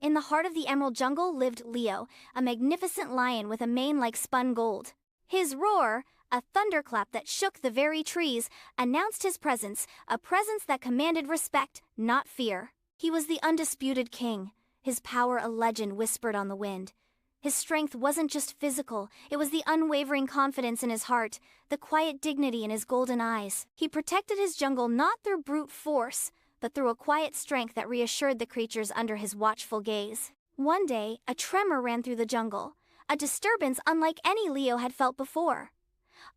In the heart of the Emerald Jungle lived Leo, a magnificent lion with a mane like spun gold. His roar, a thunderclap that shook the very trees, announced his presence, a presence that commanded respect, not fear. He was the undisputed king, his power a legend whispered on the wind. His strength wasn't just physical, it was the unwavering confidence in his heart, the quiet dignity in his golden eyes. He protected his jungle not through brute force, but through a quiet strength that reassured the creatures under his watchful gaze. One day, a tremor ran through the jungle, a disturbance unlike any Leo had felt before.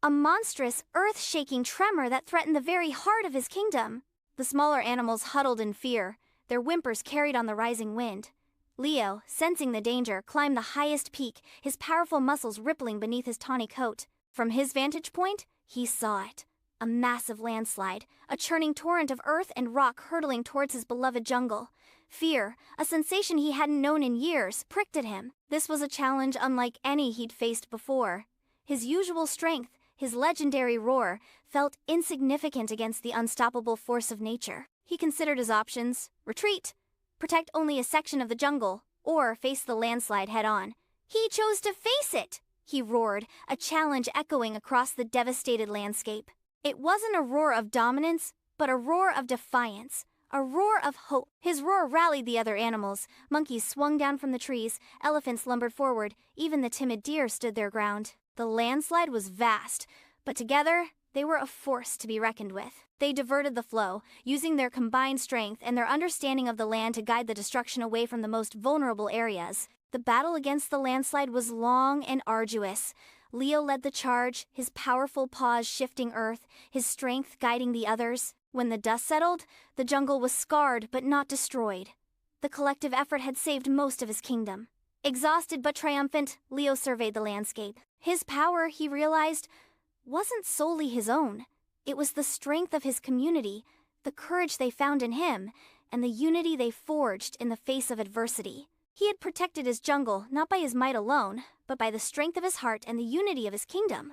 A monstrous, earth-shaking tremor that threatened the very heart of his kingdom. The smaller animals huddled in fear, their whimpers carried on the rising wind. Leo, sensing the danger, climbed the highest peak, his powerful muscles rippling beneath his tawny coat. From his vantage point, he saw it. A massive landslide, a churning torrent of earth and rock hurtling towards his beloved jungle. Fear, a sensation he hadn't known in years, pricked at him. This was a challenge unlike any he'd faced before. His usual strength, his legendary roar, felt insignificant against the unstoppable force of nature. He considered his options: retreat, protect only a section of the jungle, or face the landslide head-on. He chose to face it! He roared, a challenge echoing across the devastated landscape. It wasn't a roar of dominance, but a roar of defiance, a roar of hope. His roar rallied the other animals. Monkeys swung down from the trees, elephants lumbered forward, even the timid deer stood their ground. The landslide was vast, but together, they were a force to be reckoned with. They diverted the flow, using their combined strength and their understanding of the land to guide the destruction away from the most vulnerable areas. The battle against the landslide was long and arduous. Leo led the charge, his powerful paws shifting earth, his strength guiding the others. When the dust settled, the jungle was scarred but not destroyed. The collective effort had saved most of his kingdom. Exhausted but triumphant, Leo surveyed the landscape. His power, he realized, wasn't solely his own. It was the strength of his community, the courage they found in him, and the unity they forged in the face of adversity. He had protected his jungle not by his might alone, but by the strength of his heart and the unity of his kingdom.